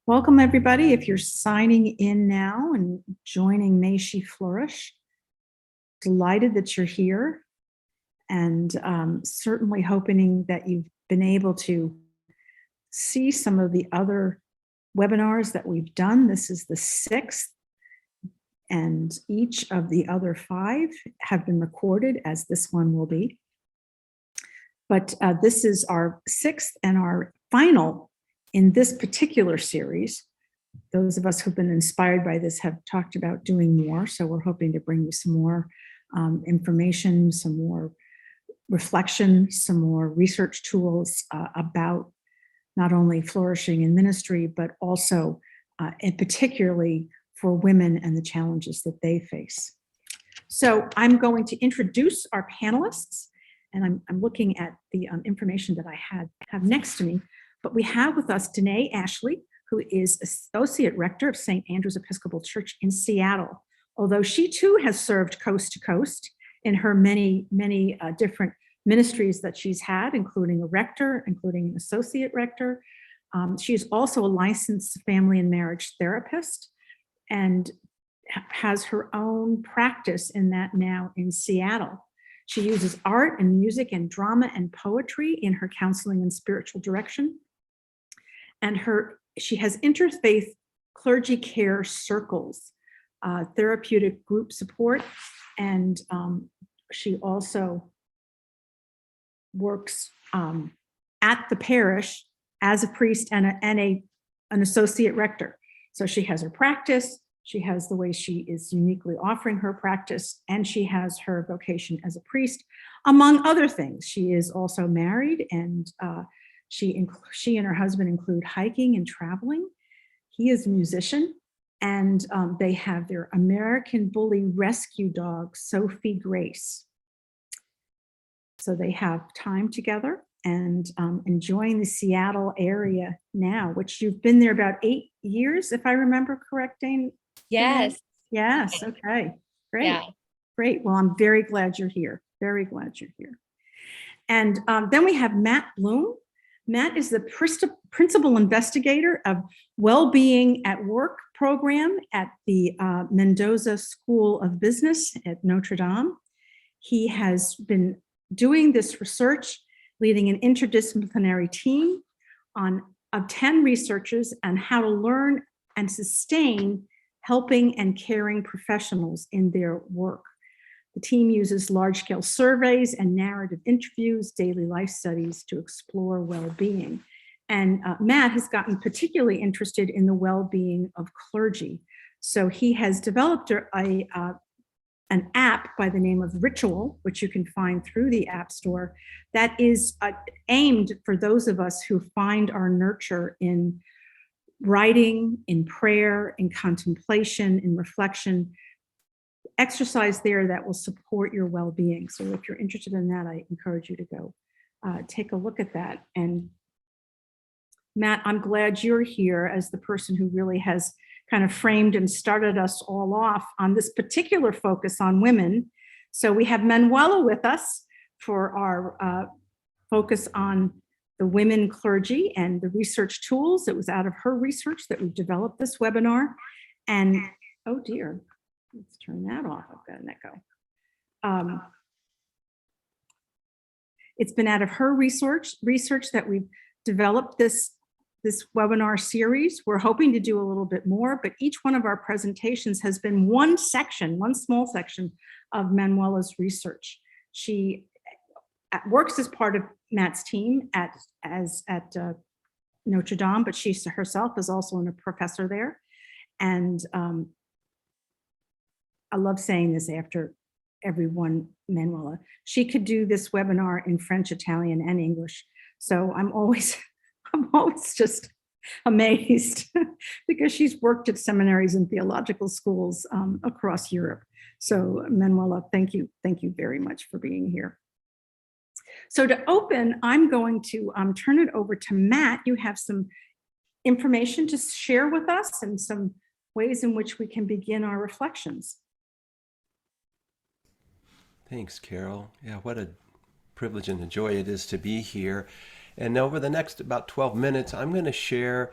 Welcome, everybody. If you're signing in now and joining May She Flourish, delighted that you're here, and certainly hoping that you've been able to see some of the other webinars that we've done. This is the 6th, and each of the other 5 have been recorded, as this one will be. But this is our 6th and our final in this particular series. Those of us who've been inspired by this have talked about doing more, so we're hoping to bring you some more information, some more reflection, some more research tools about not only flourishing in ministry, but also and particularly for women and the challenges that they face. So I'm going to introduce our panelists, and I'm looking at the information that I have next to me. But we have with us Danae Ashley, who is Associate Rector of St. Andrew's Episcopal Church in Seattle. Although she too has served coast to coast in her many different ministries that she's had, including a rector, including an associate rector. She is also a licensed family and marriage therapist and has her own practice in that now in Seattle. She uses art and music and drama and poetry in her counseling and spiritual direction. And she has interfaith clergy care circles, therapeutic group support, and she also works at the parish as a priest and an associate rector. So she has her practice, she has the way she is uniquely offering her practice, and she has her vocation as a priest, among other things. She is also married, and she and her husband include hiking and traveling. He is a musician, and they have their American Bully rescue dog, Sophie Grace. So they have time together and enjoying the Seattle area now, which you've been there about 8 years, if I remember correct, Dane? Yes. Yes. Okay. Great. Yeah. Great. Well, I'm very glad you're here. Very glad you're here. And then we have Matt Bloom. Matt is the principal investigator of Wellbeing at Work program at the Mendoza School of Business at Notre Dame. He has been doing this research, leading an interdisciplinary team of 10 researchers on how to learn and sustain helping and caring professionals in their work. The team uses large-scale surveys and narrative interviews, daily life studies to explore well-being. And Matt has gotten particularly interested in the well-being of clergy. So he has developed an app by the name of Ritual, which you can find through the App Store, that is aimed for those of us who find our nurture in writing, in prayer, in contemplation, in reflection. Exercise there that will support your well-being. So if you're interested in that, I encourage you to go take a look at that. And Matt, I'm glad you're here as the person who really has kind of framed and started us all off on this particular focus on women. So we have Manuela with us for our focus on the women clergy and the research tools. It was out of her research that we developed this webinar. And oh dear, let's turn that off. I've got an echo. It's been out of her research that we've developed this webinar series. We're hoping to do a little bit more, but each one of our presentations has been one small section of Manuela's research. She works as part of Matt's team at Notre Dame, but she herself is also a professor there. And I love saying this after everyone, Manuela. She could do this webinar in French, Italian, and English. So I'm always just amazed because she's worked at seminaries and theological schools across Europe. So Manuela, thank you very much for being here. So to open, I'm going to turn it over to Matt. You have some information to share with us and some ways in which we can begin our reflections. Thanks, Carol. Yeah, what a privilege and a joy it is to be here. And over the next about 12 minutes, I'm going to share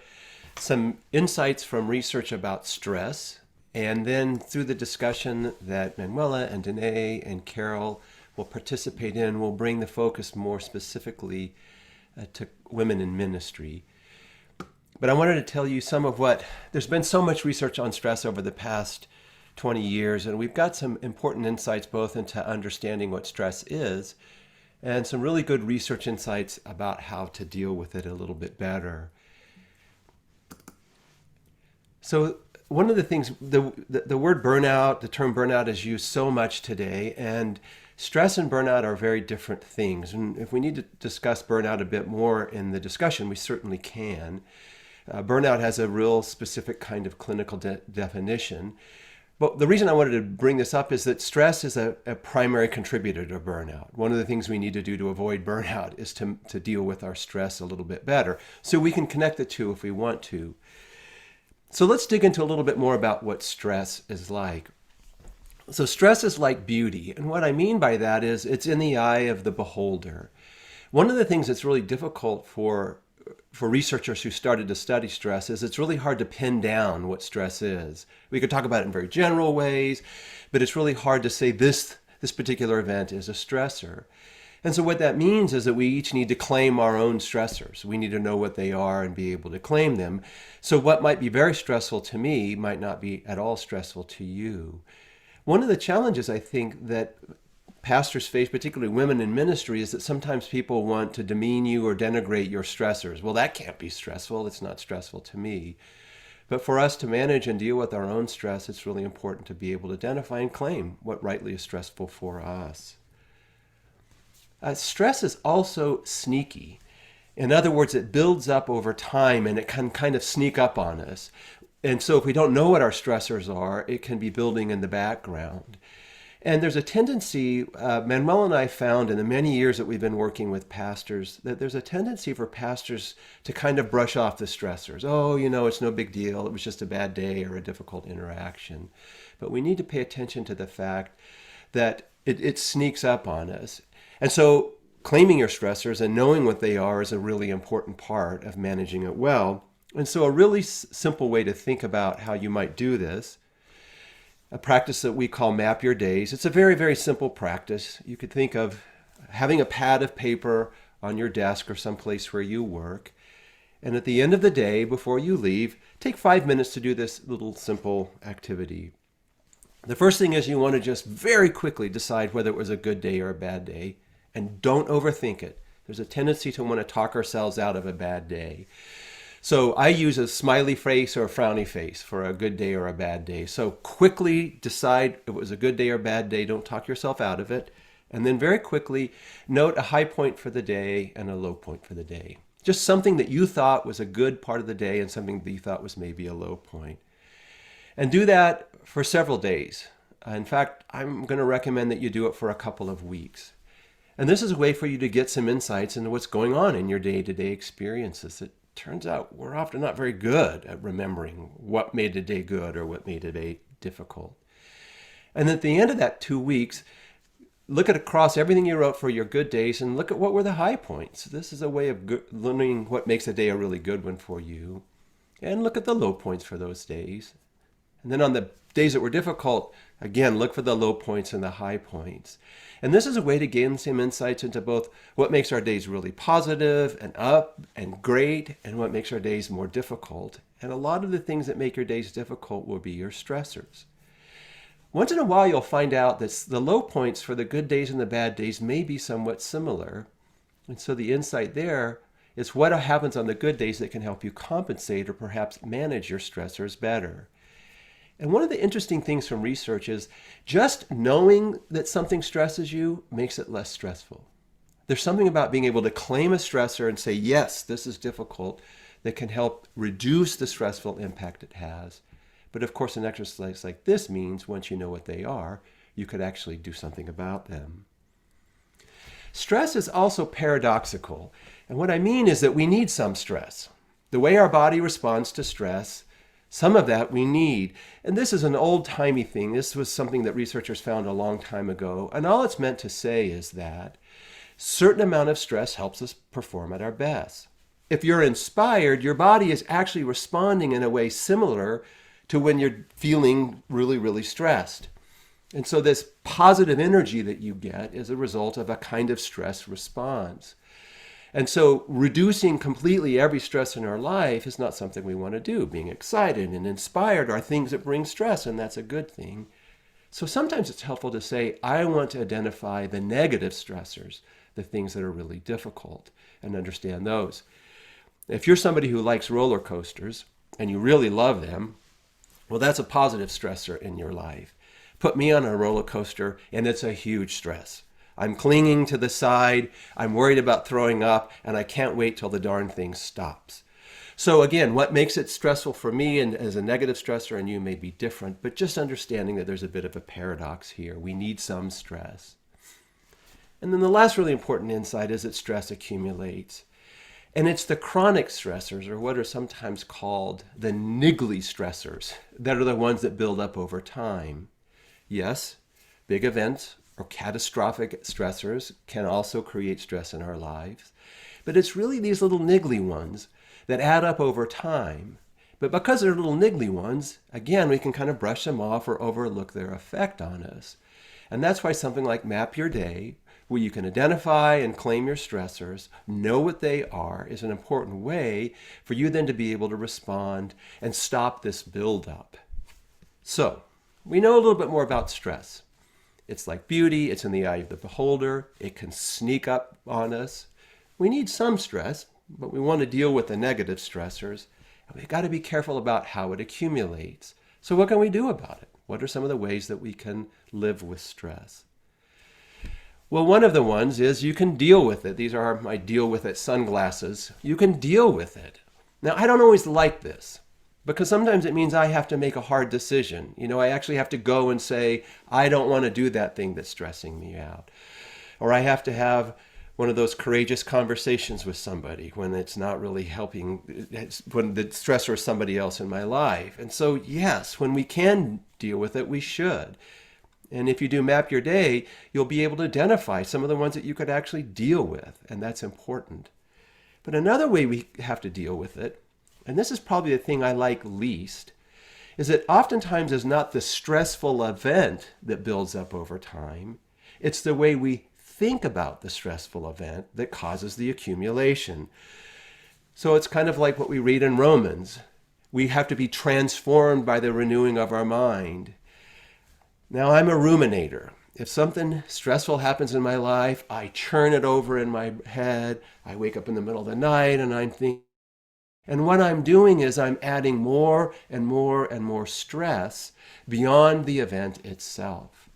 some insights from research about stress, and then through the discussion that Manuela and Danae and Carol will participate in, we'll bring the focus more specifically to women in ministry. But I wanted to tell you some of there's been so much research on stress over the past 20 years, and we've got some important insights both into understanding what stress is and some really good research insights about how to deal with it a little bit better. So one of the things, the word burnout, the term burnout is used so much today, and stress and burnout are very different things. And if we need to discuss burnout a bit more in the discussion, we certainly can. Burnout has a real specific kind of clinical definition. But the reason I wanted to bring this up is that stress is a primary contributor to burnout. One of the things we need to do to avoid burnout is to deal with our stress a little bit better. So we can connect the two if we want to. So let's dig into a little bit more about what stress is like. So stress is like beauty. And what I mean by that is it's in the eye of the beholder. One of the things that's really difficult for researchers who started to study stress is it's really hard to pin down what stress is. We could talk about it in very general ways, but it's really hard to say this particular event is a stressor. And so what that means is that we each need to claim our own stressors. We need to know what they are and be able to claim them. So what might be very stressful to me might not be at all stressful to you. One of the challenges I think that pastors face, particularly women in ministry, is that sometimes people want to demean you or denigrate your stressors. Well, that can't be stressful. It's not stressful to me. But for us to manage and deal with our own stress, it's really important to be able to identify and claim what rightly is stressful for us. Stress is also sneaky. In other words, it builds up over time and it can kind of sneak up on us. And so if we don't know what our stressors are, it can be building in the background. And there's a tendency, Manuel and I found in the many years that we've been working with pastors, that there's a tendency for pastors to kind of brush off the stressors. Oh, it's no big deal. It was just a bad day or a difficult interaction. But we need to pay attention to the fact that it sneaks up on us. And so claiming your stressors and knowing what they are is a really important part of managing it well. And so a really simple way to think about how you might do this, a practice that we call Map Your Days. It's a very, very simple practice. You could think of having a pad of paper on your desk or someplace where you work. And at the end of the day, before you leave, take 5 minutes to do this little simple activity. The first thing is you want to just very quickly decide whether it was a good day or a bad day. And don't overthink it. There's a tendency to want to talk ourselves out of a bad day. So I use a smiley face or a frowny face for a good day or a bad day. So quickly decide if it was a good day or bad day. Don't talk yourself out of it. And then very quickly note a high point for the day and a low point for the day. Just something that you thought was a good part of the day and something that you thought was maybe a low point. And do that for several days. In fact, I'm going to recommend that you do it for a couple of weeks. And this is a way for you to get some insights into what's going on in your day-to-day experiences. It turns out we're often not very good at remembering what made a day good or what made a day difficult. And at the end of that 2 weeks, look at across everything you wrote for your good days and look at what were the high points. This is a way of learning what makes a day a really good one for you. And look at the low points for those days. And then on the days that were difficult, again, look for the low points and the high points. And this is a way to gain some insights into both what makes our days really positive and up and great, and what makes our days more difficult. And a lot of the things that make your days difficult will be your stressors. Once in a while, you'll find out that the low points for the good days and the bad days may be somewhat similar. And so the insight there is what happens on the good days that can help you compensate or perhaps manage your stressors better. And one of the interesting things from research is just knowing that something stresses you makes it less stressful. There's something about being able to claim a stressor and say, yes, this is difficult, that can help reduce the stressful impact it has. But of course, an exercise like this means once you know what they are, you could actually do something about them. Stress is also paradoxical. And what I mean is that we need some stress. The way our body responds to stress, some of that we need. And this is an old-timey thing. This was something that researchers found a long time ago. And all it's meant to say is that a certain amount of stress helps us perform at our best. if you're inspired, your body is actually responding in a way similar to when you're feeling really, really stressed. And so this positive energy that you get is a result of a kind of stress response. And so reducing completely every stress in our life is not something we want to do. Being excited and inspired are things that bring stress, and that's a good thing. So sometimes it's helpful to say, I want to identify the negative stressors, the things that are really difficult, and understand those. If you're somebody who likes roller coasters and you really love them, well, that's a positive stressor in your life. Put me on a roller coaster and it's a huge stress. I'm clinging to the side, I'm worried about throwing up, and I can't wait till the darn thing stops. So again, what makes it stressful for me and as a negative stressor and you may be different, but just understanding that there's a bit of a paradox here. We need some stress. And then the last really important insight is that stress accumulates. And it's the chronic stressors, or what are sometimes called the niggly stressors, that are the ones that build up over time. Yes, big events or catastrophic stressors can also create stress in our lives, but it's really these little niggly ones that add up over time. But because they're little niggly ones, again, we can kind of brush them off or overlook their effect on us. And that's why something like Map Your Day, where you can identify and claim your stressors, know what they are, is an important way for you then to be able to respond and stop this buildup. So, we know a little bit more about stress. It's like beauty, it's in the eye of the beholder, it can sneak up on us. We need some stress, but we want to deal with the negative stressors, and we've got to be careful about how it accumulates. So what can we do about it? What are some of the ways that we can live with stress? Well, one of the ones is you can deal with it. These are my deal with it sunglasses. You can deal with it. Now, I don't always like this, because sometimes it means I have to make a hard decision. I actually have to go and say, I don't want to do that thing that's stressing me out. Or I have to have one of those courageous conversations with somebody when it's not really helping, when the stressor is somebody else in my life. And so, yes, when we can deal with it, we should. And if you do Map Your Day, you'll be able to identify some of the ones that you could actually deal with, and that's important. But another way we have to deal with it, and this is probably the thing I like least, is that oftentimes it's not the stressful event that builds up over time. It's the way we think about the stressful event that causes the accumulation. So it's kind of like what we read in Romans. We have to be transformed by the renewing of our mind. Now, I'm a ruminator. If something stressful happens in my life, I churn it over in my head. I wake up in the middle of the night and I'm thinking. And what I'm doing is I'm adding more and more and more stress beyond the event itself.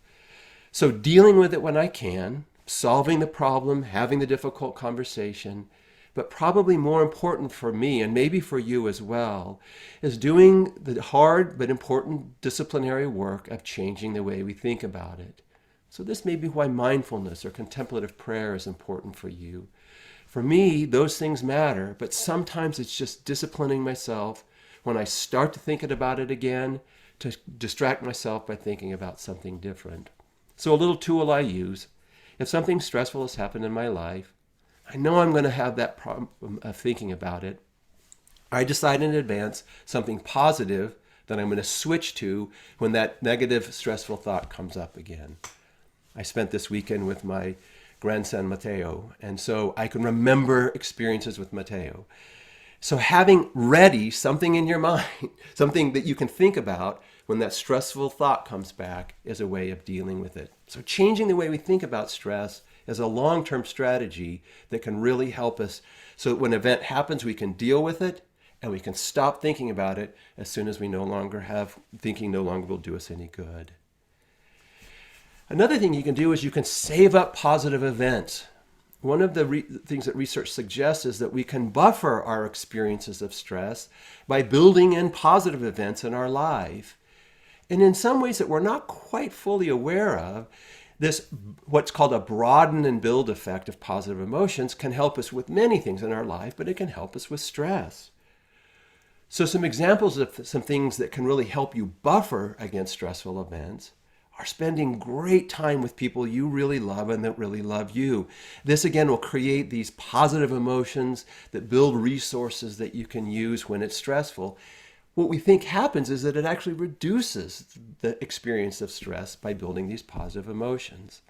So dealing with it when I can, solving the problem, having the difficult conversation, but probably more important for me, and maybe for you as well, is doing the hard but important disciplinary work of changing the way we think about it. So this may be why mindfulness or contemplative prayer is important for you. For me, those things matter, but sometimes it's just disciplining myself when I start to thinking about it again to distract myself by thinking about something different. So a little tool I use, if something stressful has happened in my life, I know I'm going to have that problem of thinking about it. I decide in advance something positive that I'm going to switch to when that negative, stressful thought comes up again. I spent this weekend with my grandson, Mateo, and so I can remember experiences with Mateo. So having ready something in your mind, something that you can think about when that stressful thought comes back, is a way of dealing with it. So changing the way we think about stress is a long-term strategy that can really help us so that when an event happens, we can deal with it and we can stop thinking about it as soon as we no longer will do us any good. Another thing you can do is you can save up positive events. One of the things that research suggests is that we can buffer our experiences of stress by building in positive events in our life. And in some ways that we're not quite fully aware of, this, what's called a broaden and build effect of positive emotions, can help us with many things in our life, but it can help us with stress. So some examples of some things that can really help you buffer against stressful events are spending great time with people you really love and that really love you. This again will create these positive emotions that build resources that you can use when it's stressful. What we think happens is that it actually reduces the experience of stress by building these positive emotions.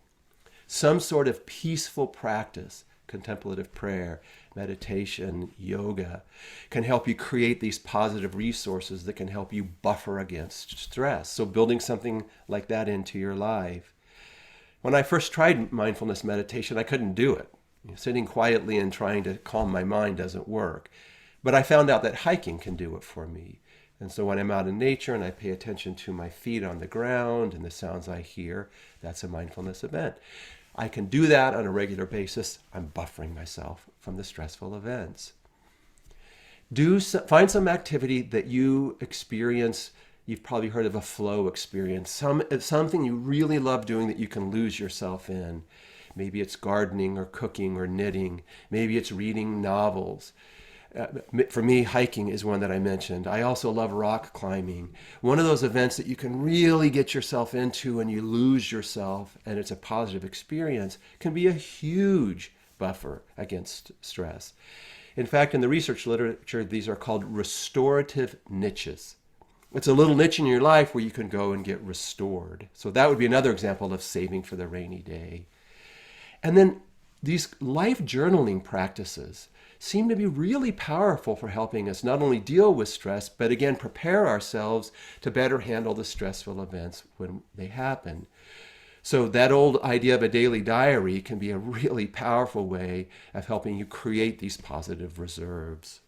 Some sort of peaceful practice, contemplative prayer, meditation, yoga, can help you create these positive resources that can help you buffer against stress. So building something like that into your life. When I first tried mindfulness meditation, I couldn't do it. Sitting quietly and trying to calm my mind doesn't work. But I found out that hiking can do it for me. And so when I'm out in nature and I pay attention to my feet on the ground and the sounds I hear, that's a mindfulness event. I can do that on a regular basis. I'm buffering myself from the stressful events. Find some activity that you experience. You've probably heard of a flow experience. Something you really love doing that you can lose yourself in. Maybe it's gardening or cooking or knitting. Maybe it's reading novels. For me, hiking is one that I mentioned. I also love rock climbing. One of those events that you can really get yourself into and you lose yourself and it's a positive experience can be a huge buffer against stress. In fact, in the research literature, these are called restorative niches. It's a little niche in your life where you can go and get restored. So that would be another example of saving for the rainy day. And then these life journaling practices seem to be really powerful for helping us not only deal with stress, but again, prepare ourselves to better handle the stressful events when they happen. So that old idea of a daily diary can be a really powerful way of helping you create these positive reserves.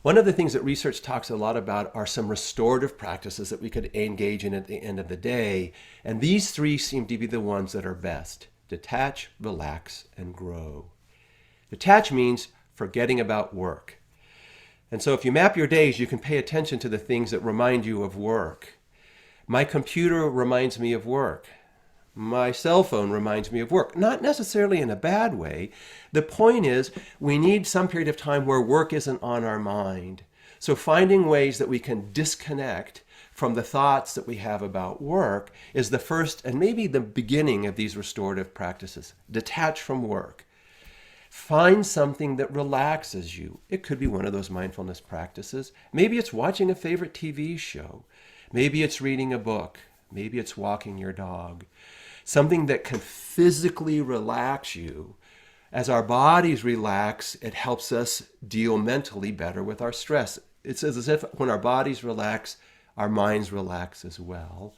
One of the things that research talks a lot about are some restorative practices that we could engage in at the end of the day. And these three seem to be the ones that are best: detach, relax, and grow. Detach means forgetting about work. And so if you map your days, you can pay attention to the things that remind you of work. My computer reminds me of work. My cell phone reminds me of work. Not necessarily in a bad way. The point is, we need some period of time where work isn't on our mind. So finding ways that we can disconnect from the thoughts that we have about work is the first and maybe the beginning of these restorative practices. Detach from work. Find something that relaxes you. It could be one of those mindfulness practices. Maybe it's watching a favorite TV show. Maybe it's reading a book. Maybe it's walking your dog. Something that can physically relax you. As our bodies relax, it helps us deal mentally better with our stress. It's as if when our bodies relax, our minds relax as well.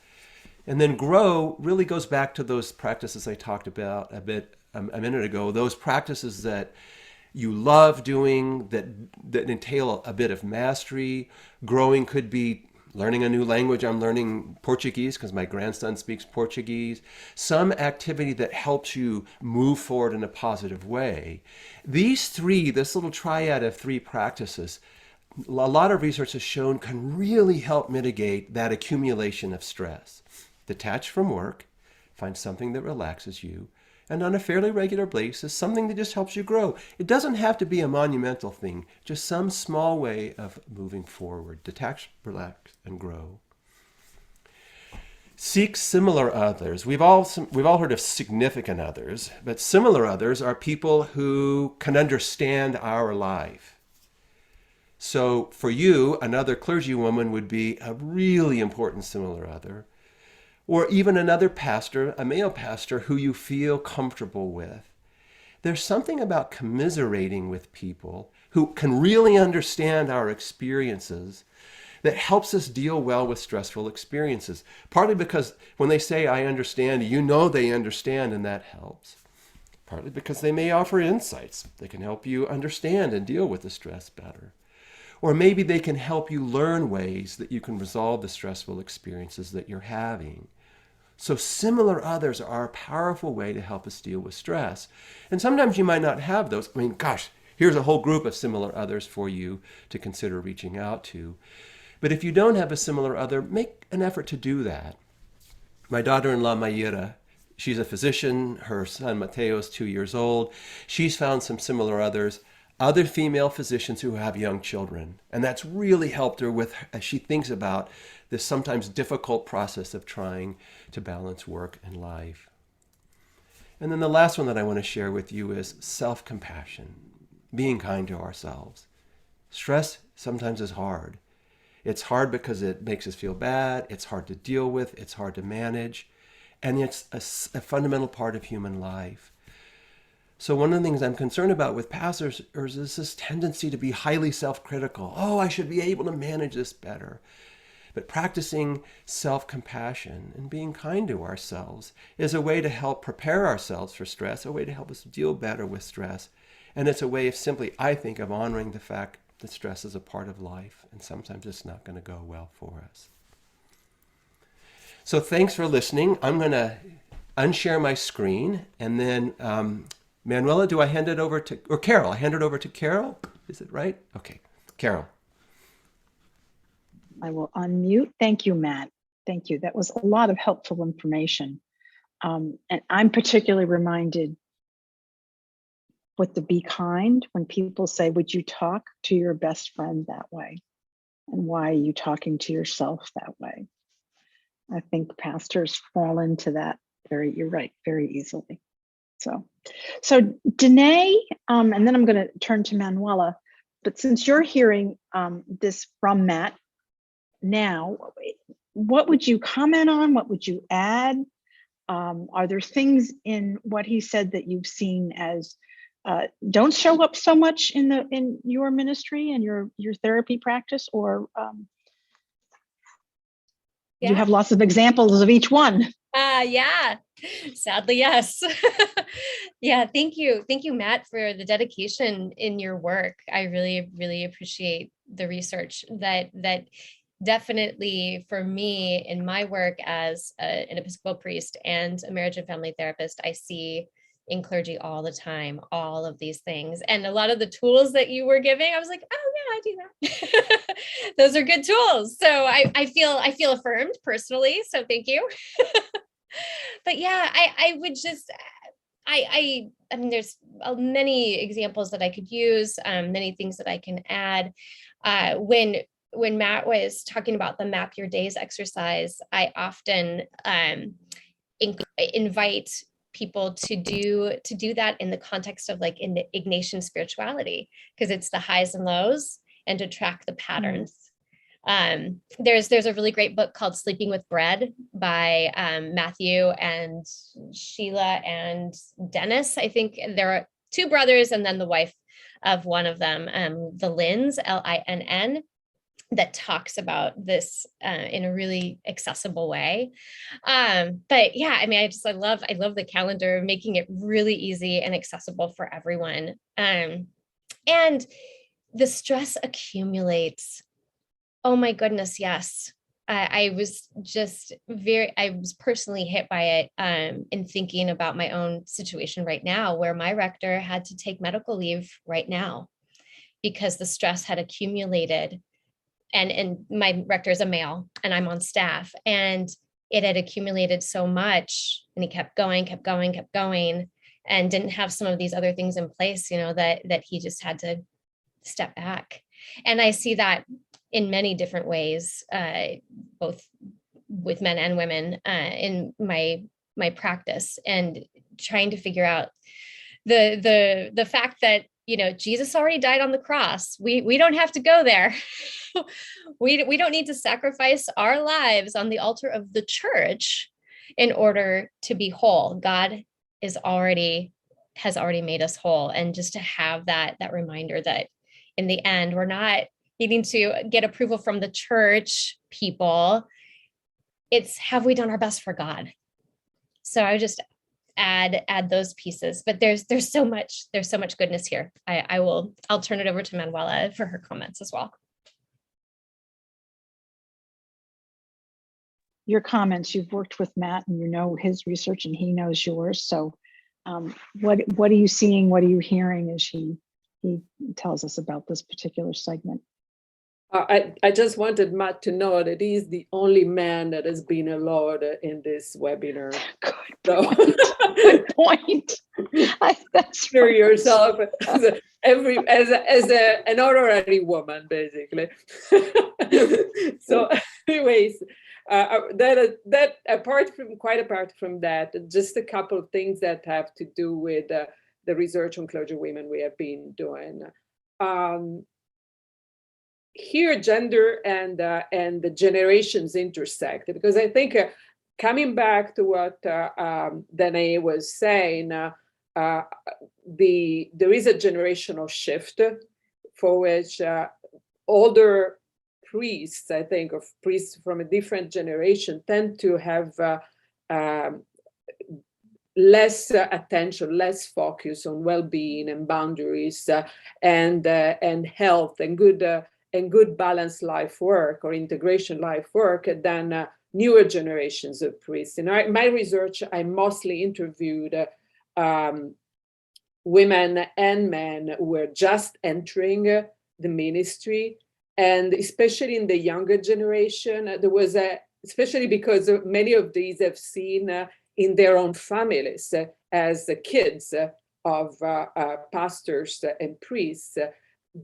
And then grow really goes back to those practices I talked about a minute ago, those practices that you love doing, that entail a bit of mastery. Growing could be learning a new language. I'm learning Portuguese because my grandson speaks Portuguese. Some activity that helps you move forward in a positive way. These three, this little triad of three practices, a lot of research has shown can really help mitigate that accumulation of stress. Detach from work, find something that relaxes you, and on a fairly regular basis, something that just helps you grow. It doesn't have to be a monumental thing, just some small way of moving forward. Detach, relax, and grow. Seek similar others. We've all heard of significant others, but similar others are people who can understand our life. So for you, another clergywoman would be a really important similar other. Or even another pastor, a male pastor, who you feel comfortable with. There's something about commiserating with people who can really understand our experiences that helps us deal well with stressful experiences. Partly because when they say, I understand, you know they understand, and that helps. Partly because they may offer insights that can help you understand and deal with the stress better. Or maybe they can help you learn ways that you can resolve the stressful experiences that you're having. So similar others are a powerful way to help us deal with stress. And sometimes you might not have those. I mean, gosh, here's a whole group of similar others for you to consider reaching out to. But if you don't have a similar other, make an effort to do that. My daughter-in-law, Mayra, she's a physician. Her son, Mateo, is 2 years old. She's found some similar others. other female physicians who have young children. And that's really helped her with, as she thinks about this sometimes difficult process of trying to balance work and life. And then the last one that I want to share with you is self-compassion, being kind to ourselves. Stress sometimes is hard. It's hard because it makes us feel bad. It's hard to deal with. It's hard to manage. And it's a fundamental part of human life. So one of the things I'm concerned about with pastors is this tendency to be highly self-critical. Oh, I should be able to manage this better. But practicing self-compassion and being kind to ourselves is a way to help prepare ourselves for stress, a way to help us deal better with stress. And it's a way of simply, I think, of honoring the fact that stress is a part of life, and sometimes it's not going to go well for us. So thanks for listening. I'm going to unshare my screen, and then Manuela, do I hand it over to, or Carol? I hand it over to Carol. Is it right? Okay, Carol. I will unmute. Thank you, Matt. Thank you. That was a lot of helpful information. And I'm particularly reminded with the be kind when people say, would you talk to your best friend that way? And why are you talking to yourself that way? I think pastors fall into that you're right, very easily. So Danae, and then I'm going to turn to Manuela, but since you're hearing this from Matt now, what would you comment on? What would you add? Are there things in what he said that you've seen as don't show up so much in your ministry and your therapy practice, or you have lots of examples of each one? Yeah, sadly, yes. Yeah, thank you, Matt, for the dedication in your work. I really, really appreciate the research that definitely for me in my work as an Episcopal priest and a marriage and family therapist, I see in clergy all the time, all of these things. And a lot of the tools that you were giving, I was like, oh yeah, I do that. Those are good tools. So I feel affirmed personally. So thank you. But yeah, I would just, I mean, there's many examples that I could use, many things that I can add. When Matt was talking about the map your days exercise, I often invite people to do that in the context of like in the Ignatian spirituality, because it's the highs and lows, and to track the patterns. There's a really great book called Sleeping with Bread by Matthew and Sheila and Dennis. I think there are two brothers and then the wife of one of them, the Lynns, Linn, that talks about this in a really accessible way. But yeah, I mean, I love the calendar, making it really easy and accessible for everyone. And the stress accumulates. Oh my goodness, yes. I was personally hit by it in thinking about my own situation right now, where my rector had to take medical leave right now because the stress had accumulated. And my rector is a male and I'm on staff, and it had accumulated so much, and he kept going and didn't have some of these other things in place, that he just had to step back. And I see that in many different ways, both with men and women in my practice, and trying to figure out the fact that, Jesus already died on the cross. We don't have to go there. We don't need to sacrifice our lives on the altar of the church in order to be whole. God has already made us whole. And just to have that reminder that in the end, we're not needing to get approval from the church people. It's, have we done our best for God? So I would just add those pieces, but there's so much goodness here. I'll turn it over to Manuela for her comments as well. Your comments, you've worked with Matt and you know his research and he knows yours. So what are you seeing? What are you hearing as he tells us about this particular segment? I just wanted Matt to know that he's the only man that has been allowed in this webinar. Good point. That's for yourself. an honorary woman, basically. So, anyways, that quite apart from that, just a couple of things that have to do with the research on clergy women we have been doing. Here, gender and the generations intersect, because I think coming back to what Danae was saying, there is a generational shift for which older priests, I think, of priests from a different generation, tend to have less attention, less focus on well-being and boundaries and health and good balanced life work or integration life work than newer generations of priests. In my research, I mostly interviewed women and men who were just entering the ministry, and especially in the younger generation, there was especially because many of these have seen in their own families as the kids of pastors and priests,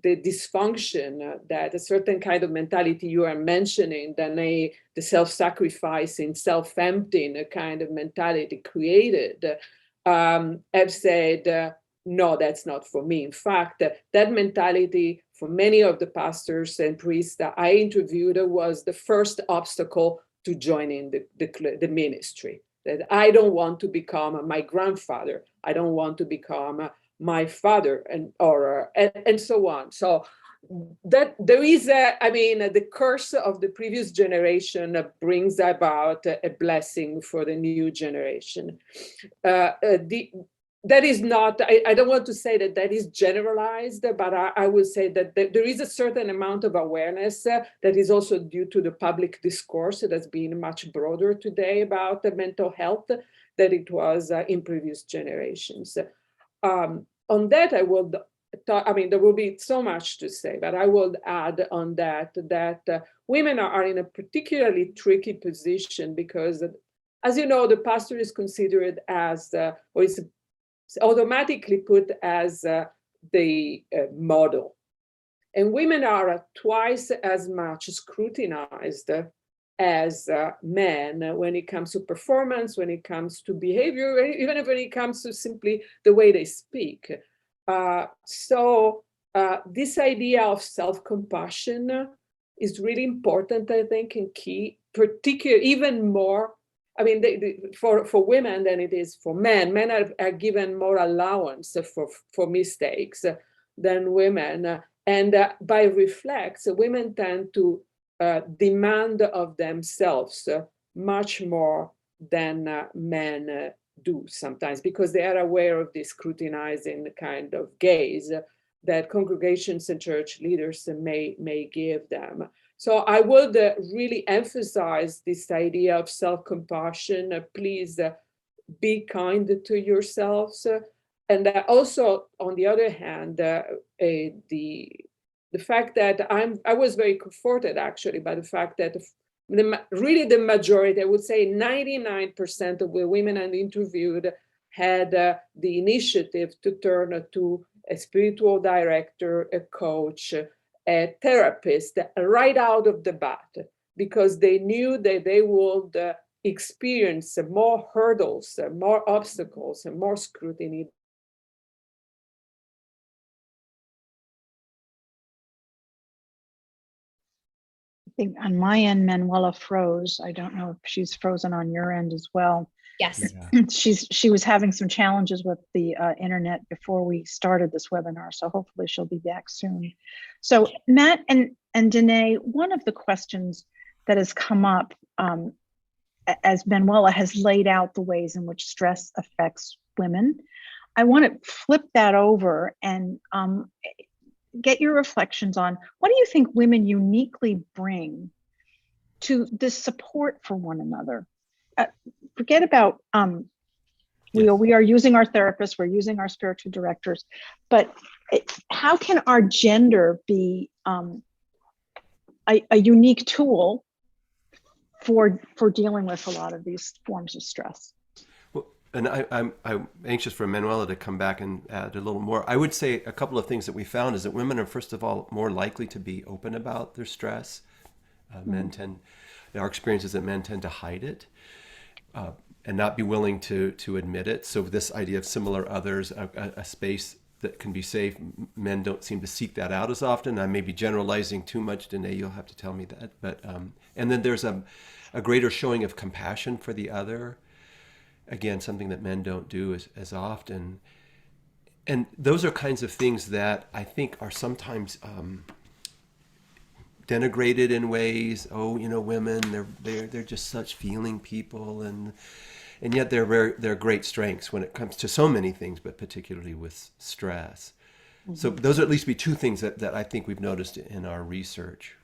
the dysfunction that a certain kind of mentality you are mentioning, Danae, the self-sacrificing, self-emptying kind of mentality created, have said, no, that's not for me. In fact, that mentality for many of the pastors and priests that I interviewed was the first obstacle to joining the ministry. That I don't want to become my grandfather. I don't want to become my father, and so on. So that there is the curse of the previous generation brings about a blessing for the new generation. That is not, I don't want to say that is generalized, but I will say that there is a certain amount of awareness that is also due to the public discourse that's been much broader today about the mental health than it was in previous generations. On that, I will talk, there will be so much to say, but I will add on that women are in a particularly tricky position because, as you know, the pastor is considered as, or is automatically put as the model. And women are twice as much scrutinized as men when it comes to performance, when it comes to behavior, even when it comes to simply the way they speak. So this idea of self-compassion is really important, I think, and key, particularly even more. For women than it is for men. Men are given more allowance for mistakes than women. And by reflex, women tend to demand of themselves much more than men do sometimes, because they are aware of this scrutinizing kind of gaze that congregations and church leaders may give them. So I would really emphasize this idea of self-compassion. Please be kind to yourselves. And also, on the other hand, the fact that I was very comforted actually by the fact that really the majority, I would say 99% of the women I interviewed had the initiative to turn to a spiritual director, a coach, a therapist right out of the bat, because they knew that they would experience more hurdles, more obstacles, and more scrutiny. I think on my end, Manuela froze. I don't know if she's frozen on your end as well. Yes. Yeah. She was having some challenges with the internet before we started this webinar, so hopefully she'll be back soon. So Matt and Danae, one of the questions that has come up as Manuela has laid out the ways in which stress affects women, I want to flip that over and get your reflections on what do you think women uniquely bring to this support for one another? Forget about we are using our therapists, we're using our spiritual directors, but how can our gender be a unique tool for dealing with a lot of these forms of stress? Well, and I'm anxious for Manuela to come back and add a little more. I would say a couple of things that we found is that women are, first of all, more likely to be open about their stress. Men tend, our experience is that men tend to hide it and not be willing to admit it. So this idea of similar others, a space that can be safe, men don't seem to seek that out as often. I may be generalizing too much, Danae, you'll have to tell me that. But and then there's a greater showing of compassion for the other. Again, something that men don't do as often. And those are kinds of things that I think are sometimes denigrated in ways. Oh, women, they're just such feeling people, and yet they're great strengths when it comes to so many things, but particularly with stress. Mm-hmm. So those are at least be two things that I think we've noticed in our research.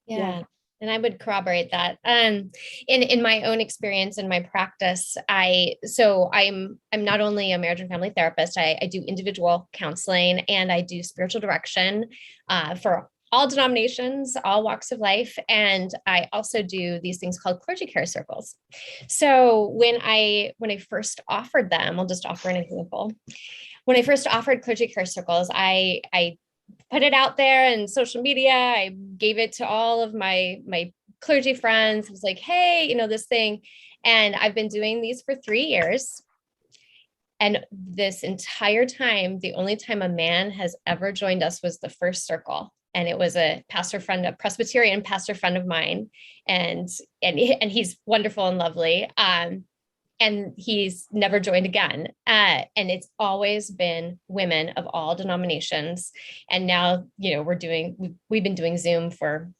Yeah. And I would corroborate that. In my own experience, in my practice, I'm not only a marriage and family therapist, I do individual counseling, and I do spiritual direction for all denominations, all walks of life. And I also do these things called clergy care circles. So when I first offered them, I'll just offer an example. When I first offered clergy care circles, I put it out there in social media. I gave it to all of my clergy friends. I was like, hey, this thing. And I've been doing these for 3 years. And this entire time, the only time a man has ever joined us was the first circle. And it was a pastor friend, a Presbyterian pastor friend of mine. And he's wonderful and lovely. And he's never joined again. And it's always been women of all denominations. And now, we've been doing Zoom for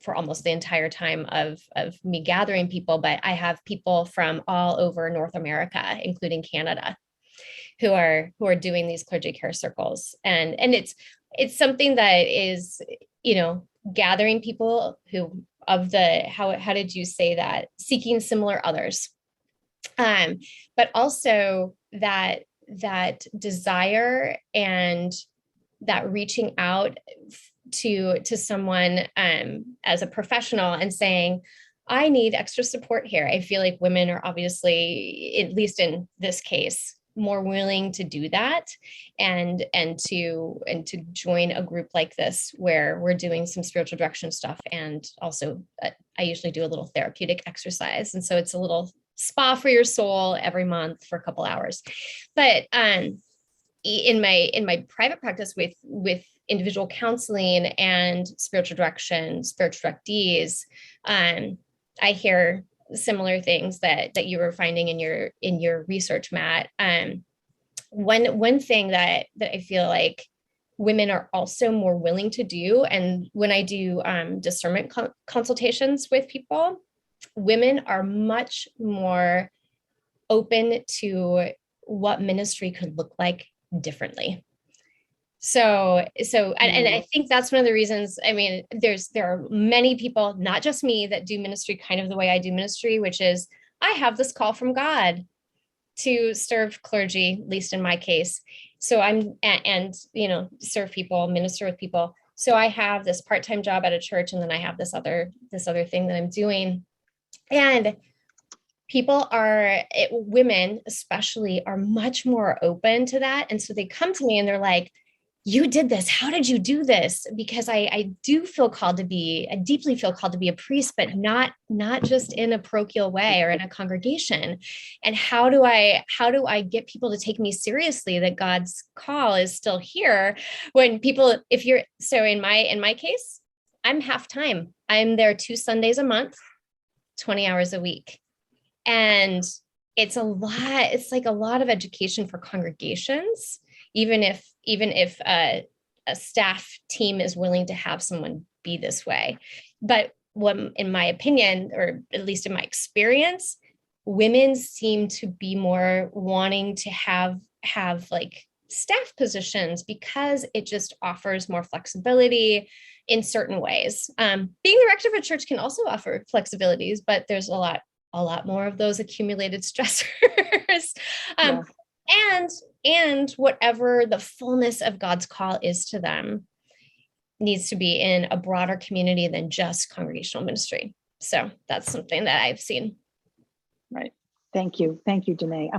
almost the entire time of me gathering people, but I have people from all over North America, including Canada, who are doing these clergy care circles. And it's something that is, gathering people who how did you say that? Seeking similar others. But also that desire and that reaching out to someone as a professional and saying, I need extra support here. I feel like women are obviously, at least in this case, more willing to do that and to join a group like this where we're doing some spiritual direction stuff. And also I usually do a little therapeutic exercise. And so it's a little spa for your soul every month for a couple hours. But in my private practice with individual counseling and spiritual direction, spiritual directees, I hear similar things that you were finding in your research, Matt. One thing that I feel like women are also more willing to do, and when I do discernment consultations with people, women are much more open to what ministry could look like differently. So, and I think that's one of the reasons. I mean, there are many people, not just me, that do ministry kind of the way I do ministry, which is I have this call from God to serve clergy, at least in my case. So serve people, minister with people. So I have this part-time job at a church, and then I have this other thing that I'm doing. And women especially are much more open to that. And so they come to me and they're like, you did this. How did you do this? Because I deeply feel called to be a priest, but not just in a parochial way or in a congregation. And how do I get people to take me seriously that God's call is still here when people, so in my case, I'm half time. I'm there 2 Sundays a month, 20 hours a week. And it's a lot of education for congregations, even if a staff team is willing to have someone be this way. But in my opinion, or at least in my experience, women seem to be more wanting to have like staff positions because it just offers more flexibility in certain ways. Being the rector of a church can also offer flexibilities, but there's a lot more of those accumulated stressors. And whatever the fullness of God's call is to them needs to be in a broader community than just congregational ministry. So that's something that I've seen. Right. Thank you. Thank you, Danae.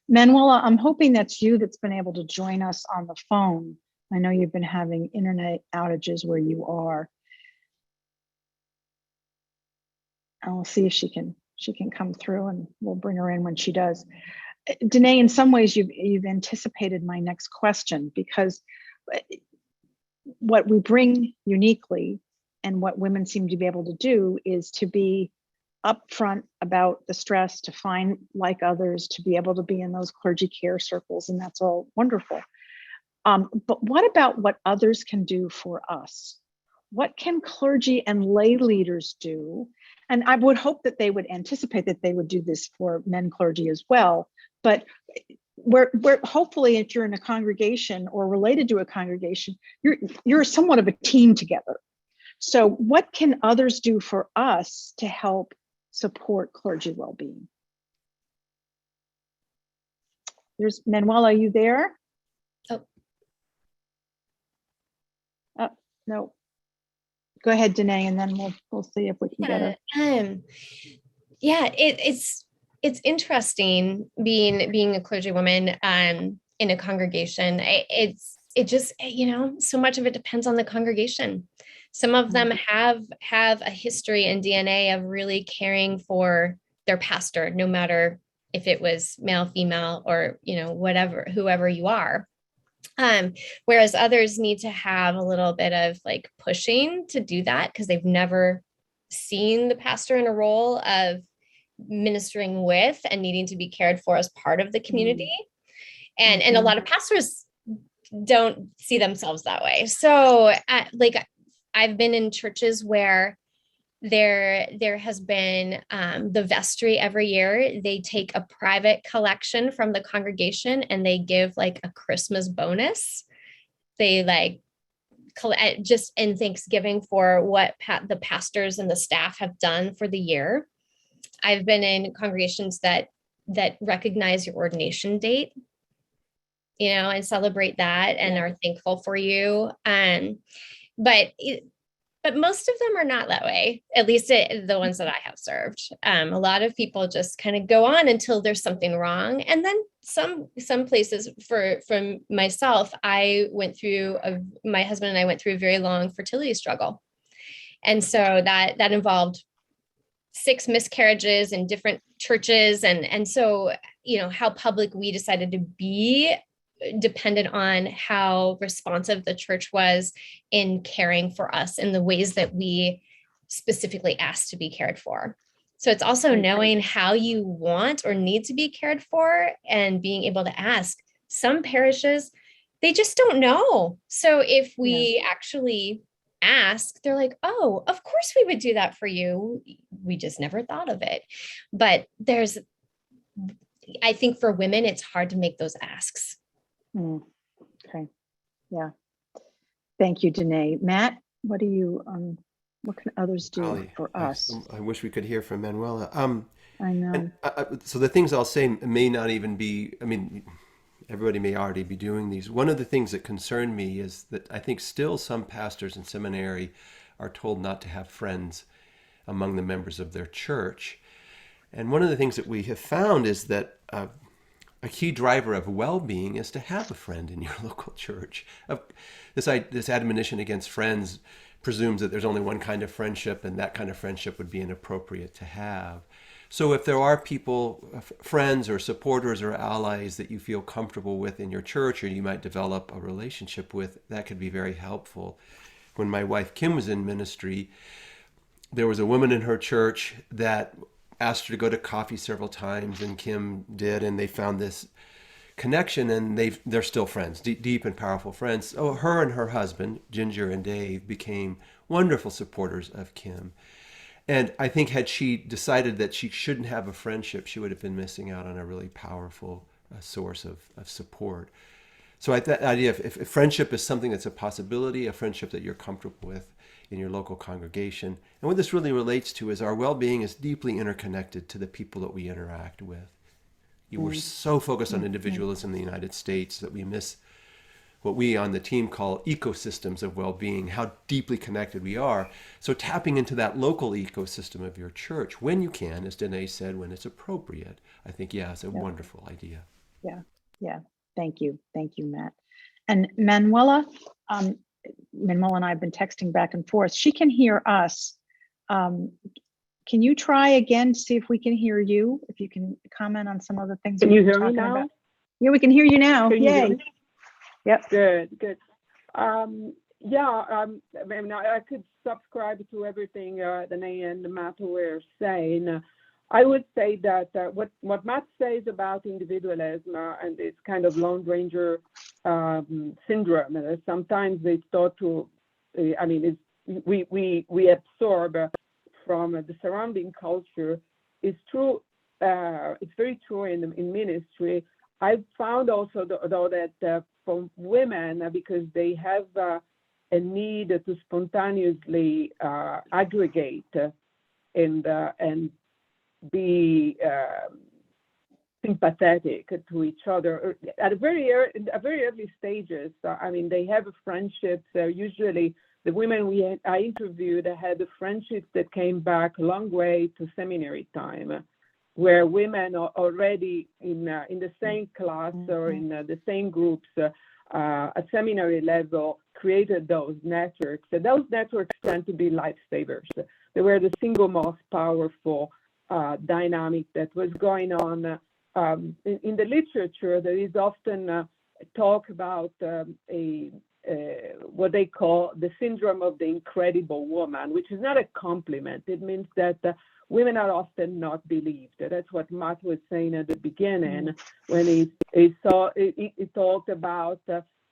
Manuela, I'm hoping that's you that's been able to join us on the phone. I know you've been having internet outages where you are. I'll see if she can come through, and we'll bring her in when she does. Danae, in some ways, you've anticipated my next question, because what we bring uniquely and what women seem to be able to do is to be upfront about the stress, to find like others, to be able to be in those clergy care circles, and that's all wonderful. But what about what others can do for us? What can clergy and lay leaders do? And I would hope that they would anticipate that they would do this for men clergy as well. But we're hopefully, if you're in a congregation or related to a congregation, you're somewhat of a team together. So what can others do for us to help support clergy well-being? There's Manuela, are you there? Oh, no. Go ahead, Danae, and then we'll see if we can get her. Yeah, it's interesting being a clergywoman in a congregation. It just, so much of it depends on the congregation. Some of them have a history and DNA of really caring for their pastor, no matter if it was male, female, or, whatever, whoever you are. Whereas others need to have a little bit of like pushing to do that because they've never seen the pastor in a role of ministering with and needing to be cared for as part of the community. And a lot of pastors don't see themselves that way. So I've been in churches where there has been the vestry every year. They take a private collection from the congregation and they give like a Christmas bonus. They just in Thanksgiving for what the pastors and the staff have done for the year. I've been in congregations that recognize your ordination date, and celebrate that and are thankful for you. But most of them are not that way, at least the ones that I have served. A lot of people just kind of go on until there's something wrong. And then some places from myself, my husband and I went through a very long fertility struggle. And so that involved 6 miscarriages in different churches. And so, how public we decided to be depended on how responsive the church was in caring for us in the ways that we specifically asked to be cared for. So it's also knowing how you want or need to be cared for and being able to ask. Some parishes, they just don't know. So if we actually ask, they're like, oh, of course we would do that for you. We just never thought of it. But I think for women, it's hard to make those asks. Okay. Yeah. Thank you, Danae. Matt, what can others do for us? I wish we could hear from Manuela. I know. So the things I'll say may not even be, everybody may already be doing these. One of the things that concern me is that I think still some pastors in seminary are told not to have friends among the members of their church. And one of the things that we have found is that a key driver of well-being is to have a friend in your local church. This admonition against friends presumes that there's only one kind of friendship, and that kind of friendship would be inappropriate to have. So if there are people, friends or supporters or allies that you feel comfortable with in your church or you might develop a relationship with, that could be very helpful. When my wife Kim was in ministry, there was a woman in her church that asked her to go to coffee several times, and Kim did, and they found this connection, and they're still friends, deep and powerful friends. So her and her husband, Ginger and Dave, became wonderful supporters of Kim. And I think had she decided that she shouldn't have a friendship, she would have been missing out on a really powerful source of support. So that idea of if friendship is something that's a possibility, a friendship that you're comfortable with in your local congregation. And what this really relates to is our well-being is deeply interconnected to the people that we interact with. We're so focused on individualism in the United States that we miss what we on the team call ecosystems of well-being, how deeply connected we are. So tapping into that local ecosystem of your church when you can, as Danae said, when it's appropriate, I think, yeah, it's a wonderful idea. Yeah. Thank you, Matt. And Manuela, Manuela and I have been texting back and forth. She can hear us. Can you try again to see if we can hear you? If you can comment on some of the things. Can you hear me now? About. Yeah, we can hear you now. Yay. Yep. Good. I mean, I could subscribe to everything Danae and Matt were saying. I would say that what Matt says about individualism and this kind of Lone Ranger syndrome, sometimes it's thought to, I mean, we absorb from the surrounding culture, is true. It's very true in ministry. I've found also though that for women, because they have a need to spontaneously aggregate and be sympathetic to each other at a very early stages. I mean, they have friendships. Usually, the women I interviewed had friendships that came back a long way to seminary time, where women are already in the same class or in the same groups at seminary level created those networks. And those networks tend to be lifesavers. They were the single most powerful dynamic that was going on. In the literature, there is often talk about what they call the syndrome of the incredible woman, which is not a compliment. It means that women are often not believed. That's what Matt was saying at the beginning when he talked about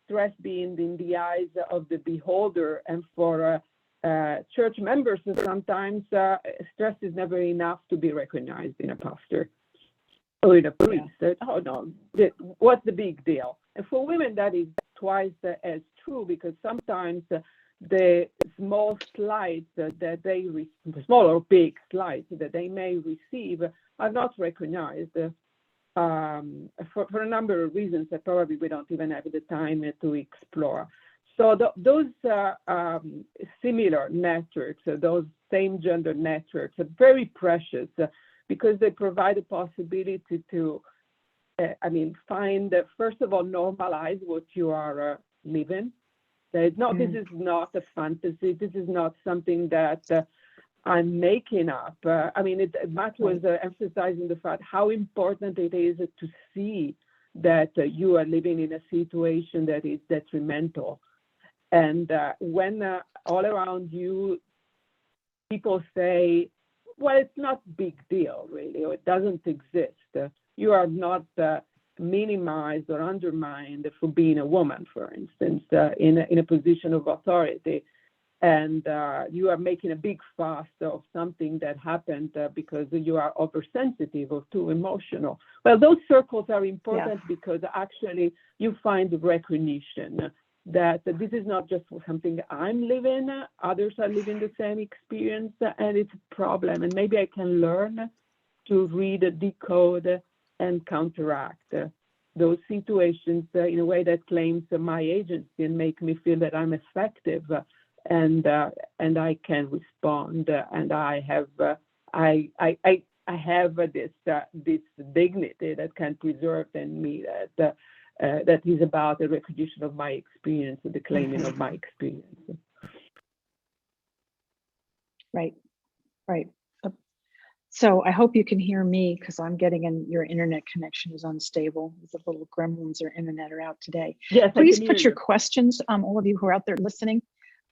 stress being in the eyes of the beholder, and for church members, sometimes stress is never enough to be recognized in a pastor or in a priest. Oh no, what's the big deal? And for women, that is twice as true, because sometimes the small slights that they small or big slights that they may receive are not recognized for a number of reasons that probably we don't even have the time to explore. So those similar networks, those same gender networks, are very precious because they provide a possibility to, find, first of all, normalize what you are living. This is not a fantasy. This is not something that I'm making up. Matt was emphasizing the fact how important it is to see that you are living in a situation that is detrimental. And when all around you, people say, well, it's not a big deal, really, or it doesn't exist. You are not minimized or undermined for being a woman, for instance, in a position of authority. And you are making a big fuss of something that happened because you are oversensitive or too emotional. Well, those circles are important because actually you find recognition that this is not just something I'm living, others are living the same experience, and it's a problem. And maybe I can learn to read, decode, and counteract those situations in a way that claims my agency and make me feel that I'm effective and I can respond, and I have this dignity that can preserve in me that is about the recognition of my experience, the claiming of my experience. Right. So I hope you can hear me, because I'm getting your internet connection is unstable. The little gremlins or internet are out today. Yes, please put your questions, all of you who are out there listening,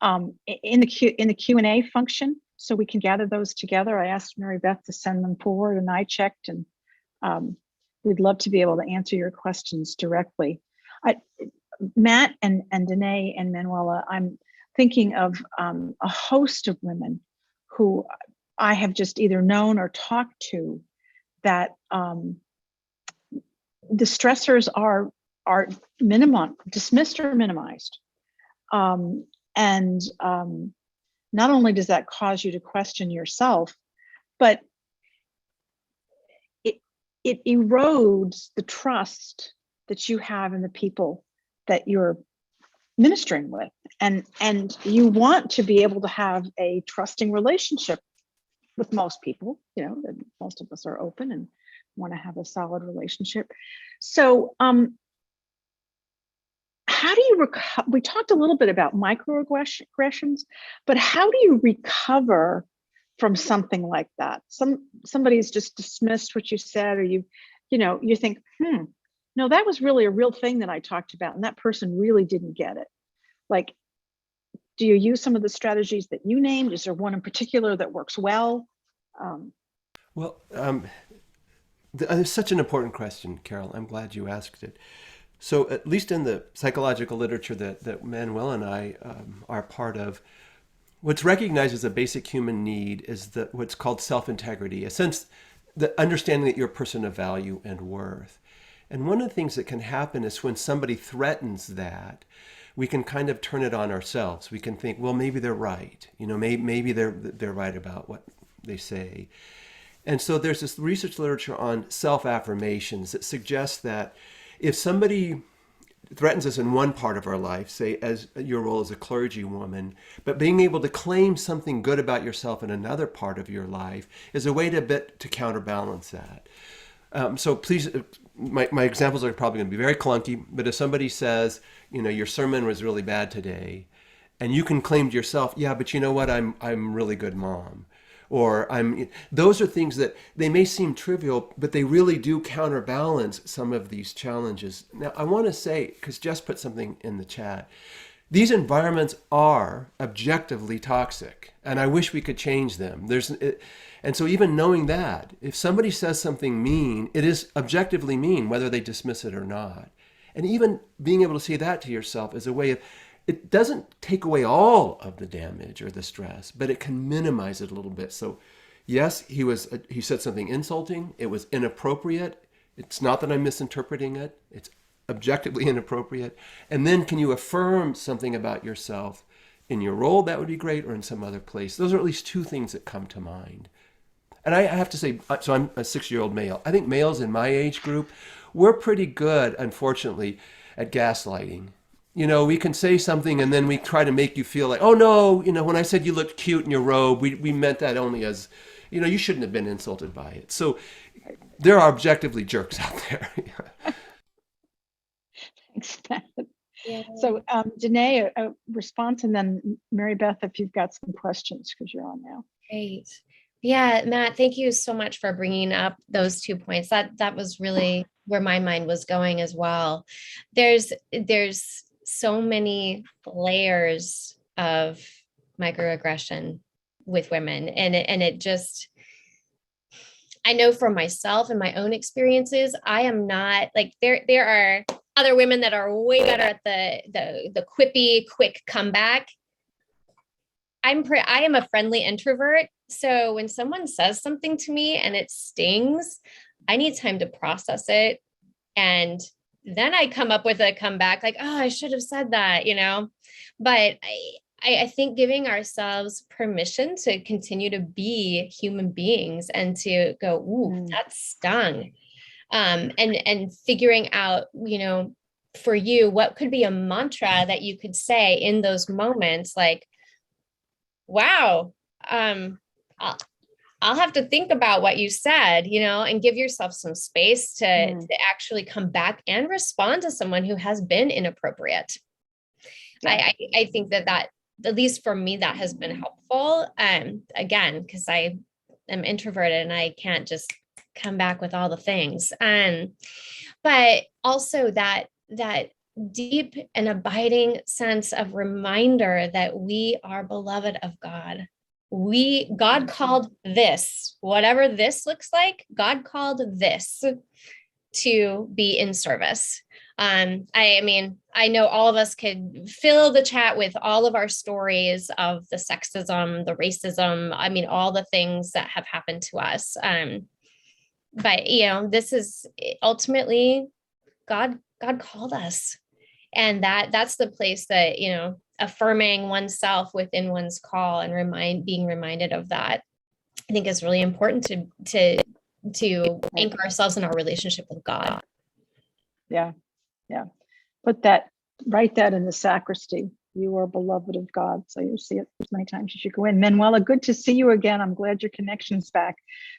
in the Q&A function, so we can gather those together. I asked Mary Beth to send them forward, and I checked, and we'd love to be able to answer your questions directly. Matt and Danae and Manuela, I'm thinking of a host of women who I have just either known or talked to that the stressors are dismissed or minimized. And not only does that cause you to question yourself, but it erodes the trust that you have in the people that you're ministering with, and you want to be able to have a trusting relationship with most people. That most of us are open and want to have a solid relationship. So how do you we talked a little bit about microaggressions, but how do you recover from something like that? Somebody's just dismissed what you said, or you think, no, that was really a real thing that I talked about, and that person really didn't get it. Like, do you use some of the strategies that you named? Is there one in particular that works well? It's such an important question, Carol. I'm glad you asked it. So at least in the psychological literature that Manuel and I are part of, what's recognized as a basic human need is what's called self-integrity, a sense, the understanding that you're a person of value and worth. And one of the things that can happen is when somebody threatens that, we can kind of turn it on ourselves. We can think, well, maybe they're right. Maybe they're right about what they say. And so there's this research literature on self-affirmations that suggests that if somebody threatens us in one part of our life, say as your role as a clergywoman, but being able to claim something good about yourself in another part of your life is a way to counterbalance that. So please, my examples are probably going to be very clunky, but if somebody says, your sermon was really bad today, and you can claim to yourself, yeah, but you know what, I'm a really good mom. Or those are things that they may seem trivial, but they really do counterbalance some of these challenges. Now, I want to say, because Jess put something in the chat, these environments are objectively toxic, and I wish we could change them. And so even knowing that, if somebody says something mean, it is objectively mean, whether they dismiss it or not. And even being able to see that to yourself is a way of, it doesn't take away all of the damage or the stress, but it can minimize it a little bit. So yes, he said something insulting. It was inappropriate. It's not that I'm misinterpreting it. It's objectively inappropriate. And then can you affirm something about yourself in your role? That would be great, or in some other place. Those are at least two things that come to mind. And I have to say, so I'm a 6-year-old male. I think males in my age group, we're pretty good, unfortunately, at gaslighting. We can say something and then we try to make you feel like, oh no, when I said you looked cute in your robe, we meant that only as, you shouldn't have been insulted by it. So there are objectively jerks out there. Thanks, Matt. Yeah. So Danae, a response, and then Mary Beth, if you've got some questions, because you're on now. Great. Yeah, Matt, thank you so much for bringing up those 2 points. That was really where my mind was going as well. There's so many layers of microaggression with women, and it just, I know for myself and my own experiences, I am not like, there are other women that are way better at the quippy quick comeback. I am a friendly introvert. So when someone says something to me and it stings, I need time to process it. And then I come up with a comeback like, oh, I should have said that, but I think giving ourselves permission to continue to be human beings and to go, ooh, that stung. And figuring out, for you, what could be a mantra that you could say in those moments, like, wow, I'll have to think about what you said, and give yourself some space to actually come back and respond to someone who has been inappropriate. Yeah. I think that at least for me, that has been helpful. Again, because I am introverted and I can't just come back with all the things. But also that deep and abiding sense of reminder that we are beloved of God. God called this, whatever this looks like, God called this to be in service. I mean, I know all of us could fill the chat with all of our stories of the sexism, the racism, I mean, all the things that have happened to us. But, this is ultimately God called us. And that's the place that, affirming oneself within one's call and being reminded of that, I think is really important to anchor ourselves in our relationship with God. Yeah. Put that Write that in the sacristy. You are beloved of God. So you see it as many times as you go in. Manuela, good to see you again. I'm glad your connection's back.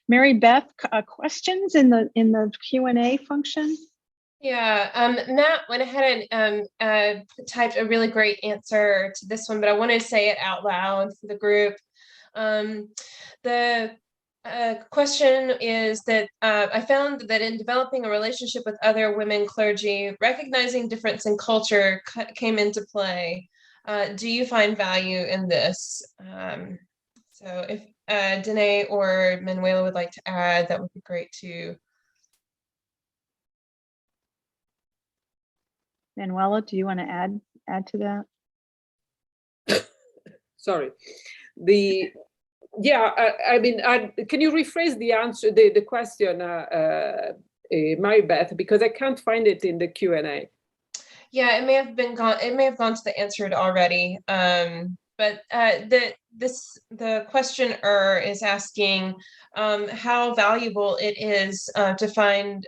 Mary Beth, questions in the Q&A function? Yeah, Matt went ahead and typed a really great answer to this one, but I want to say it out loud for the group. The question is that I found that in developing a relationship with other women clergy, recognizing difference in culture came into play. Do you find value in this? So if Danae or Manuela would like to add, that would be great too. Manuela, do you want to add to that? Sorry. I mean, can you rephrase the answer, the question, Mary Beth, because I can't find it in the Q&A. Yeah, it may have gone to the answered already. But the questioner is asking how valuable it is to find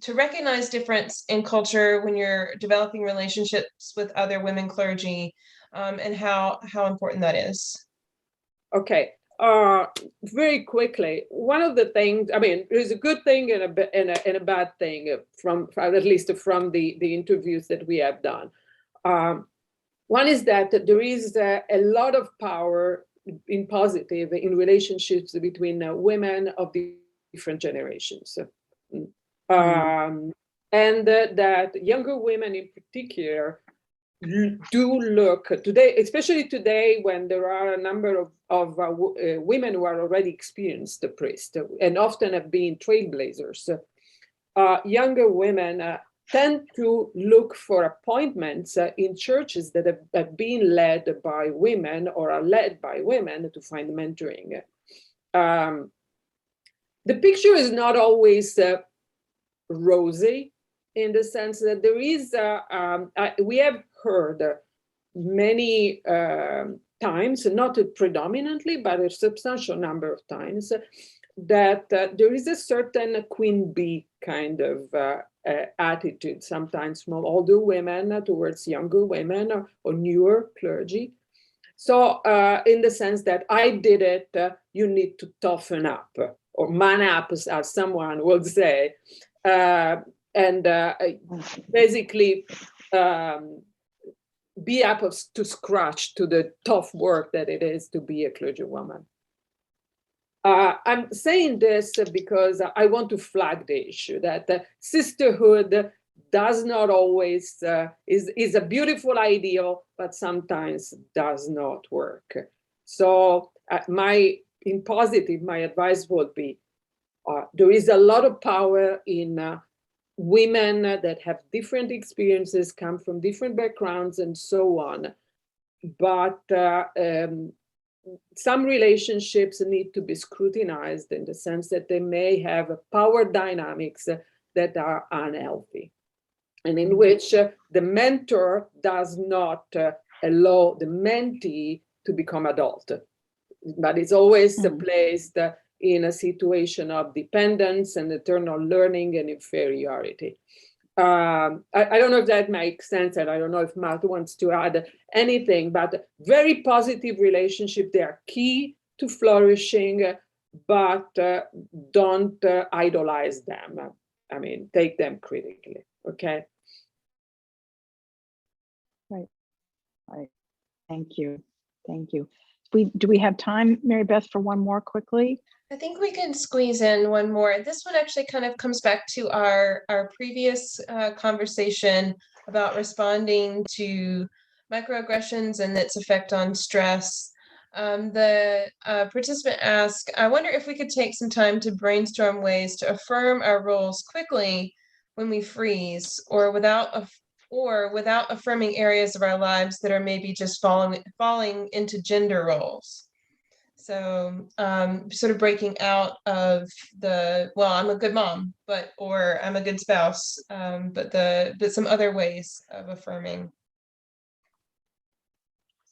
to recognize difference in culture when you're developing relationships with other women clergy, and how important that is. Okay, very quickly, one of the things, I mean, there's a good thing and a bad thing from at least from the interviews that we have done. One is that there is a lot of power in positive in relationships between women of the different generations. And that younger women in particular do look today, especially today when there are a number of women who are already experienced the priest and often have been trailblazers. Younger women tend to look for appointments in churches that have been led by women or are led by women to find mentoring. The picture is not always rosy in the sense that there is, we have heard many times, not predominantly, but a substantial number of times, that there is a certain queen bee kind of attitude, sometimes from older women towards younger women or newer clergy. So in the sense that I did it, you need to toughen up, or man up, as someone would say. And basically be up to scratch to the tough work that it is to be a clergywoman. I'm saying this because I want to flag the issue that sisterhood does not always, is a beautiful ideal, but sometimes does not work. So in positive, my advice would be, there is a lot of power in women that have different experiences, come from different backgrounds and so on. But some relationships need to be scrutinized in the sense that they may have power dynamics that are unhealthy, and in which the mentor does not allow the mentee to become adult, but it's always placed in a situation of dependence and eternal learning and inferiority. I don't know if that makes sense, and I don't know if Matt wants to add anything, but very positive relationships, they are key to flourishing, but don't idolize them. I mean, take them critically, okay? Right. Thank you. Do we have time, Mary Beth, for one more quickly? I think we can squeeze in one more. This one actually kind of comes back to our previous conversation about responding to microaggressions and its effect on stress. The participant asked, I wonder if we could take some time to brainstorm ways to affirm our roles quickly when we freeze, or without affirming areas of our lives that are maybe just falling into gender roles. So sort of breaking out of I'm a good mom, or I'm a good spouse, but some other ways of affirming.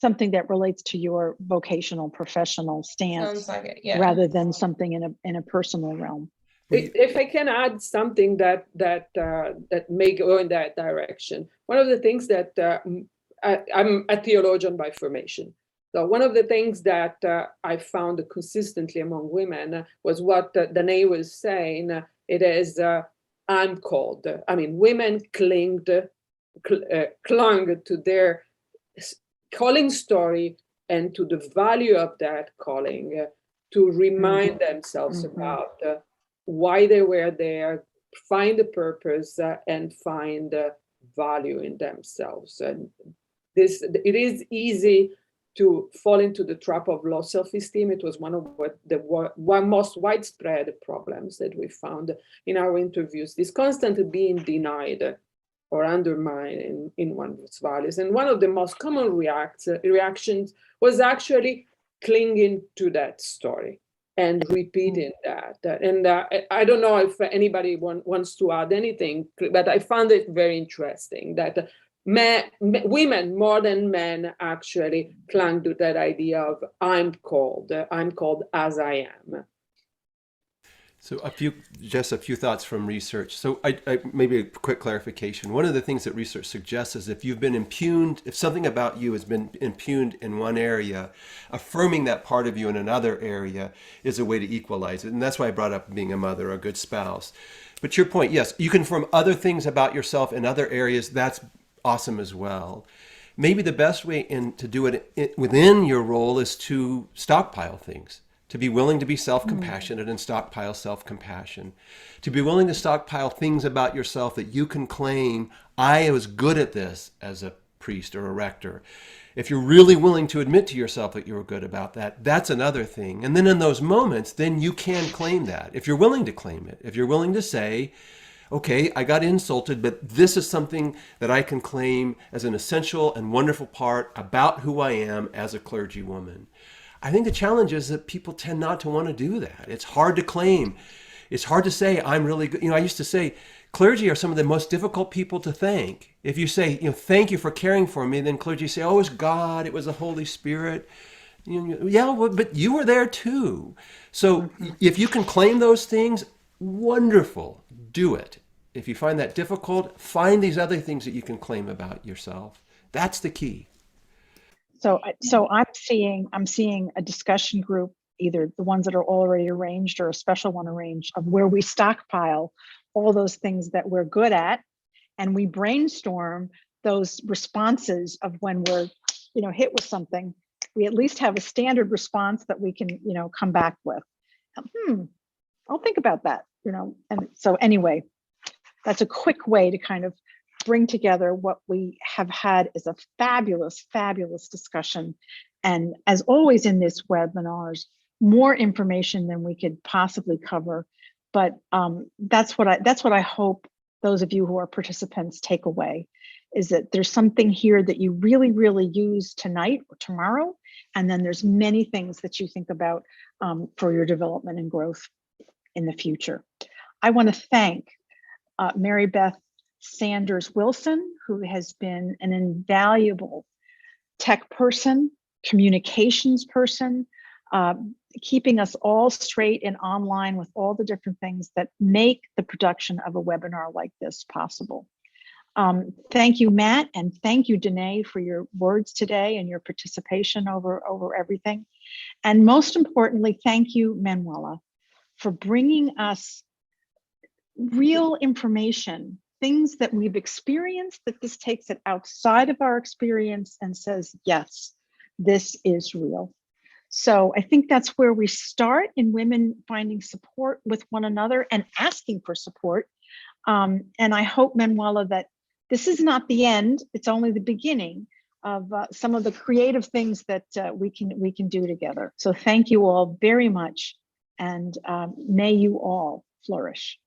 Something that relates to your vocational, professional stance, Sounds like it, yeah. rather than something in a personal realm. If I can add something that may go in that direction, one of the things that I'm a theologian by formation. So one of the things that I found consistently among women was what Danae was saying. It is, I'm called. I mean, women clung to their calling story and to the value of that calling to remind themselves about why they were there, find a purpose, and find value in themselves. And it is easy to fall into the trap of low self-esteem. It was one of one most widespread problems that we found in our interviews, this constantly being denied or undermined in one's values. And one of the most common reactions was actually clinging to that story and repeating that. And I don't know if anybody wants to add anything, but I found it very interesting that women more than men actually clung to that idea of I'm called as I am. So just a few thoughts from research. So I maybe a quick clarification. One of the things that research suggests is if you've been impugned, if something about you has been impugned in one area, affirming that part of you in another area is a way to equalize it. And that's why I brought up being a mother, a good spouse. But your point, yes, you can affirm other things about yourself in other areas. That's awesome as well. Maybe the best way to do it within your role is to stockpile things. To be willing to be self-compassionate and stockpile self-compassion. To be willing to stockpile things about yourself that you can claim, I was good at this as a priest or a rector. If you're really willing to admit to yourself that you were good about that, that's another thing. And then in those moments, then you can claim that. If you're willing to claim it, if you're willing to say, okay, I got insulted, but this is something that I can claim as an essential and wonderful part about who I am as a clergywoman. I think the challenge is that people tend not to want to do that. It's hard to claim. It's hard to say, I'm really good. I used to say, clergy are some of the most difficult people to thank. If you say, thank you for caring for me, then clergy say, oh, it was God, it was the Holy Spirit. Yeah, well, but you were there too. So if you can claim those things, wonderful, do it. If you find that difficult, find these other things that you can claim about yourself. That's the key. So I'm seeing a discussion group, either the ones that are already arranged or a special one arranged, of where we stockpile all those things that we're good at, and we brainstorm those responses of when we're, hit with something. We at least have a standard response that we can, come back with. I'll think about that, And so anyway, that's a quick way to kind of bring together what we have had is a fabulous, fabulous discussion. And as always in this webinars, more information than we could possibly cover. But that's what I hope those of you who are participants take away, is that there's something here that you really, really use tonight or tomorrow. And then there's many things that you think about for your development and growth in the future. I want to thank Mary Beth Sanders Wilson, who has been an invaluable tech person, communications person, keeping us all straight and online with all the different things that make the production of a webinar like this possible. Thank you, Matt, and thank you, Danae, for your words today and your participation over everything. And most importantly, thank you, Manuela, for bringing us real information, things that we've experienced, that this takes it outside of our experience and says, yes, this is real. So I think that's where we start, in women finding support with one another and asking for support. And I hope, Manuela, that this is not the end, it's only the beginning of some of the creative things that we can do together. So thank you all very much, and may you all flourish.